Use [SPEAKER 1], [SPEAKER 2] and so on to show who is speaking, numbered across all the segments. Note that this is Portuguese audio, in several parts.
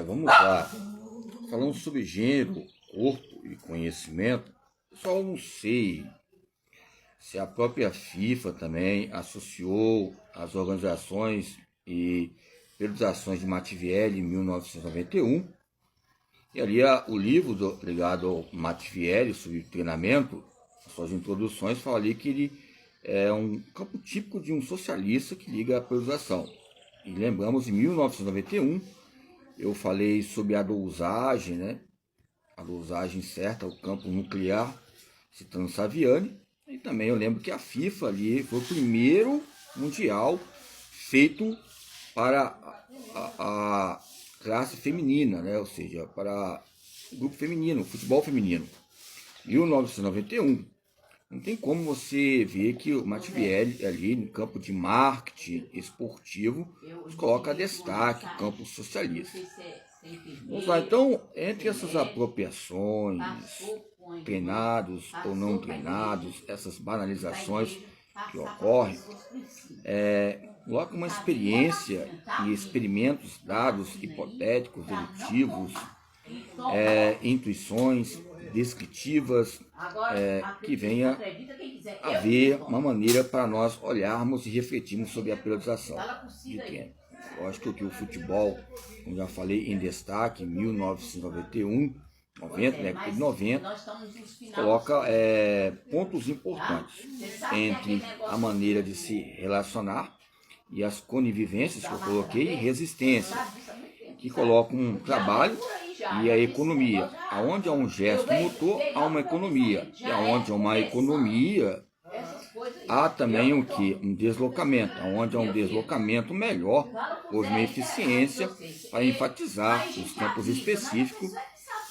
[SPEAKER 1] Vamos lá. Falando sobre gênero, corpo e conhecimento, eu só não sei se a própria FIFA também associou as organizações e periodizações de Mattielli em 1991. E ali o livro ligado ao Mattielli sobre treinamento, as suas introduções, fala ali que ele é um campo típico de um socialista que liga à periodização. E lembramos, em 1991, eu falei sobre a dosagem, né? A dosagem certa, o campo nuclear, citando Saviani. E também eu lembro que a FIFA ali foi o primeiro mundial feito para a classe feminina, né? Ou seja, para o grupo feminino, o futebol feminino. 1991. Não tem como você ver que o Mattielli ali no campo de marketing esportivo coloca destaque o campo socialista. Vamos lá, então, entre essas apropriações, treinados ou não treinados, essas banalizações que ocorrem, coloca uma experiência e experimentos, dados hipotéticos, dedutivos, intuições descritivas, que venha haver uma maneira para nós olharmos e refletirmos sobre a periodização de treino. Lógico que o futebol, como já falei, em destaque, em 1991, 90, década de 90, coloca pontos importantes entre a maneira de se relacionar e as conivivências que eu coloquei, e resistência, que colocam um trabalho e a economia. Aonde há um gesto motor, há uma economia. E aonde há uma economia, há também o que? Um deslocamento. Aonde há um deslocamento melhor, houve uma eficiência para enfatizar nos campos específicos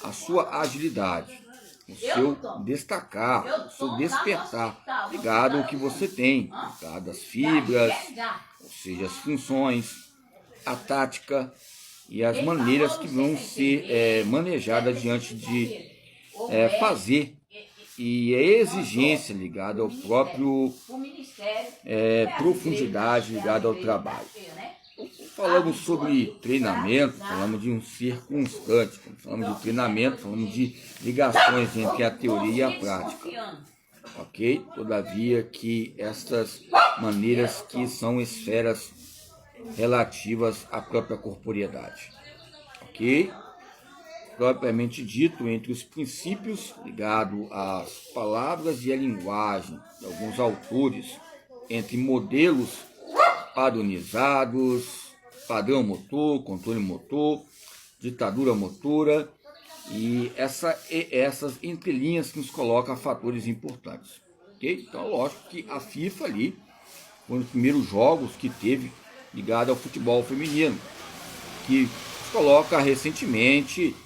[SPEAKER 1] a sua agilidade, o seu destacar, o seu despertar, ligado ao que você tem, ligado às fibras, ou seja, as funções, a tática e as maneiras que vão ser manejadas diante de fazer, e a exigência ligada ao próprio profundidade ligada ao trabalho. Falamos sobre treinamento, falamos de um ser constante. Quando falamos de treinamento, falamos de ligações entre a teoria e a prática. Ok? Todavia que estas maneiras que são esferas relativas à própria corporeidade. Ok? Propriamente dito, entre os princípios ligados às palavras e à linguagem de alguns autores, entre modelos padronizados, padrão motor, controle motor, ditadura motora, e essas entrelinhas que nos colocam fatores importantes. Okay? Então, lógico que a FIFA ali foi um dos primeiros jogos que teve ligado ao futebol feminino, que coloca recentemente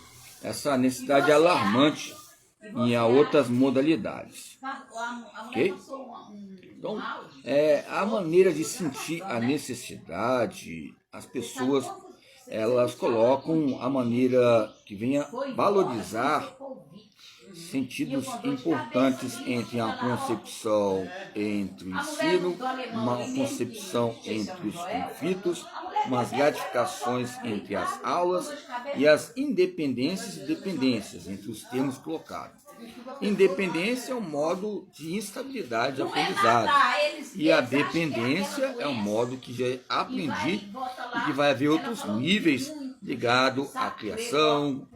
[SPEAKER 1] essa necessidade alarmante em outras modalidades. Ok? Então, a maneira de sentir a necessidade, as pessoas, elas colocam a maneira que venha valorizar sentidos importantes entre a concepção entre o ensino, uma concepção entre os conflitos, umas gratificações entre as aulas e as independências e dependências entre os termos colocados. Independência é um modo de instabilidade de aprendizado, e a dependência é um modo que já aprendi e que vai haver outros níveis ligado à criação,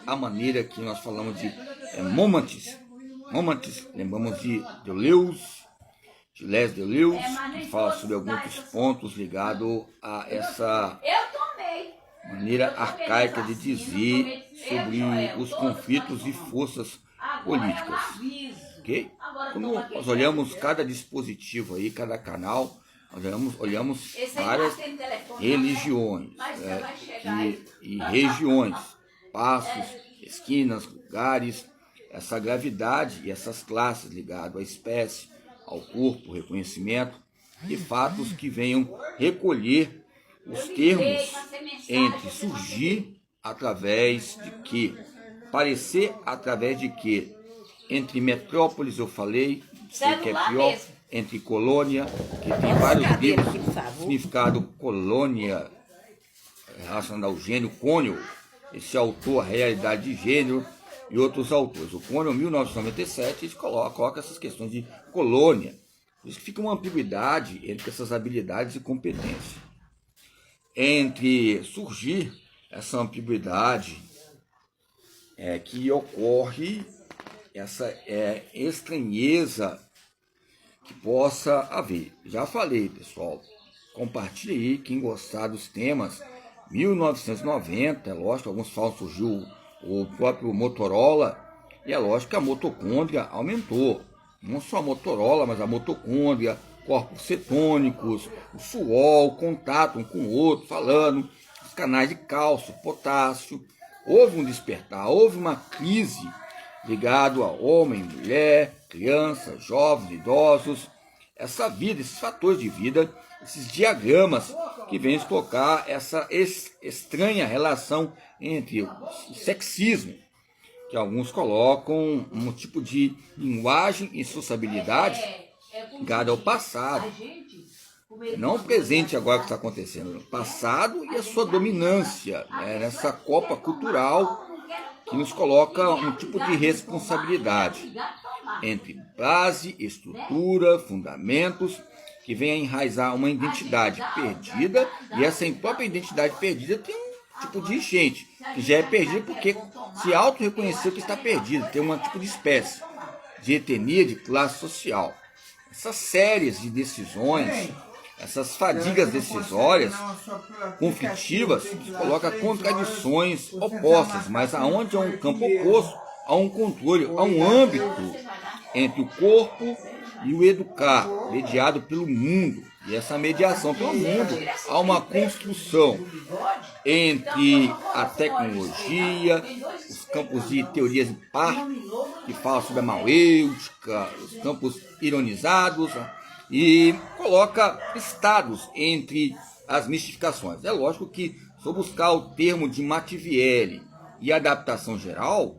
[SPEAKER 1] a maneira que nós falamos de momentos, lembramos de Deleuze, de Les Deleuze, que fala sobre alguns pontos ligados a essa maneira arcaica de dizer sobre os conflitos e forças políticas. Okay? Quando nós olhamos cada dispositivo aí, cada canal, nós olhamos várias religiões e regiões, passos, esquinas, lugares, essa gravidade e essas classes ligadas à espécie, ao corpo, reconhecimento, e fatos que venham recolher os termos entre surgir através de que, parecer através de que, entre metrópoles eu falei, sei que é pior, entre colônia, que tem vários livros, significado colônia, relacionado ao gênero, Conel, esse autor, A Realidade de Gênero, e outros autores. O Conel, em 1997, ele coloca essas questões de colônia. Por isso que fica uma ambiguidade entre essas habilidades e competências. Entre surgir essa ambiguidade que ocorre, essa estranheza que possa haver. Já falei, pessoal, compartilhe aí, quem gostar dos temas. 1990, é lógico, alguns falam que surgiu o próprio Motorola, e é lógico que a mitocôndria aumentou. Não só a Motorola, mas a mitocôndria, corpos cetônicos, o suor, o contato um com o outro, falando, os canais de cálcio, potássio. Houve um despertar, houve uma crise ligado a homem, mulher, crianças, jovens, idosos. Essa vida, esses fatores de vida, esses diagramas que vêm tocar essa estranha relação entre o sexismo, que alguns colocam um tipo de linguagem e sociabilidade ligada ao passado, não o presente agora que está acontecendo, o passado e a sua dominância, nessa copa cultural que nos coloca um tipo de responsabilidade entre base, estrutura, fundamentos, que vem a enraizar uma identidade perdida, e essa própria identidade perdida tem um tipo de gente que já é perdida porque se auto-reconheceu que está perdida, tem um tipo de espécie, de etnia, de classe social. Essas séries de decisões, essas fadigas decisórias, conflitivas, colocam contradições opostas, mas aonde há um campo oposto, há um controle, há um âmbito entre o corpo e o educar, mediado pelo mundo. E essa mediação pelo mundo, há uma construção entre a tecnologia, os campos de teorias de par, que falam sobre a mauêutica, os campos ironizados, e coloca estados entre as mistificações. É lógico que, se eu buscar o termo de Machiavelli e adaptação geral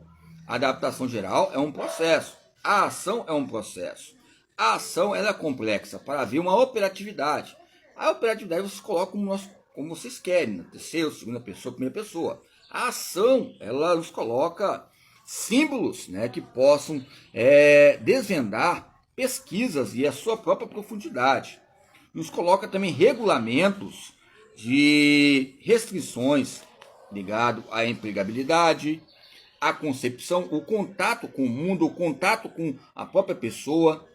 [SPEAKER 1] é um processo. A ação é um processo. A ação ela é complexa para haver uma operatividade. A operatividade vocês colocam como vocês querem, na terceira, segunda pessoa, primeira pessoa. A ação ela nos coloca símbolos, que possam desvendar pesquisas e a sua própria profundidade. Nos coloca também regulamentos de restrições ligado à empregabilidade, à concepção, o contato com o mundo, o contato com a própria pessoa.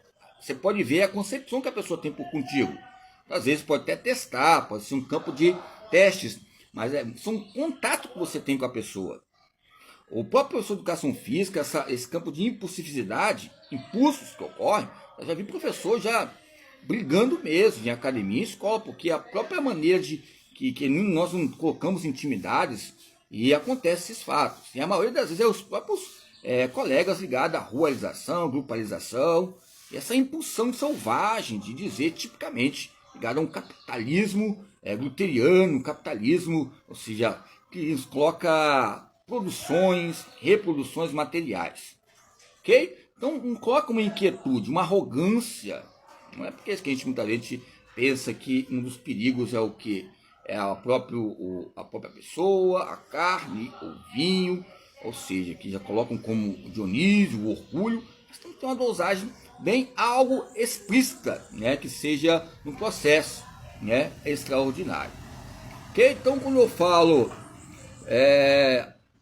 [SPEAKER 1] Você pode ver a concepção que a pessoa tem por contigo. Às vezes pode até testar, pode ser um campo de testes, mas são um contato que você tem com a pessoa. O próprio professor de educação física, esse campo de impulsividade, impulsos que ocorrem, eu já vi professor já brigando mesmo em academia e escola, porque a própria maneira de que nós não colocamos intimidades e acontecem esses fatos. E a maioria das vezes é os próprios colegas ligados à rualização, grupalização, e essa impulsão selvagem de dizer tipicamente ligado a um capitalismo luteriano, capitalismo, ou seja, que nos coloca produções, reproduções materiais. Ok? Então coloca uma inquietude, uma arrogância. Não é porque a gente muita gente pensa que um dos perigos é o que? É a própria pessoa, a carne, o vinho, ou seja, que já colocam como o Dionísio, o orgulho, mas tem que ter uma dosagem bem algo explícita, que seja um processo extraordinário. Ok? Então quando eu falo,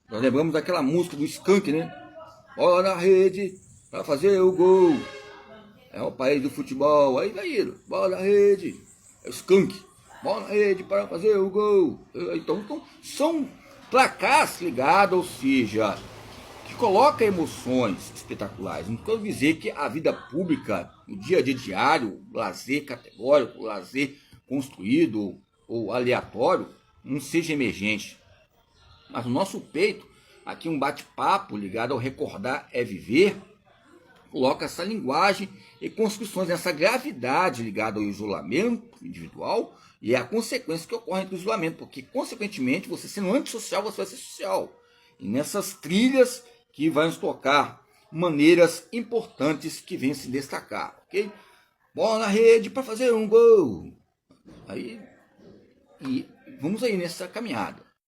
[SPEAKER 1] nós lembramos daquela música do Skank, bola na rede para fazer o gol. É o país do futebol. Aí, Daíro, bola na rede. É o Skank. Bola na rede para fazer o gol. Então são placares ligados, ou seja, que coloca emoções espetaculares. Não quero dizer que a vida pública, o dia a dia diário, o lazer categórico, o lazer construído ou aleatório, não seja emergente. Mas no nosso peito, aqui um bate-papo ligado ao recordar é viver, coloca essa linguagem e construções dessa gravidade ligada ao isolamento individual e a consequência que ocorre do isolamento, porque consequentemente você sendo antissocial, você vai ser social. E nessas trilhas que vai nos tocar maneiras importantes que vêm se destacar, ok? Bola na rede para fazer um gol. Aí, e vamos aí nessa caminhada.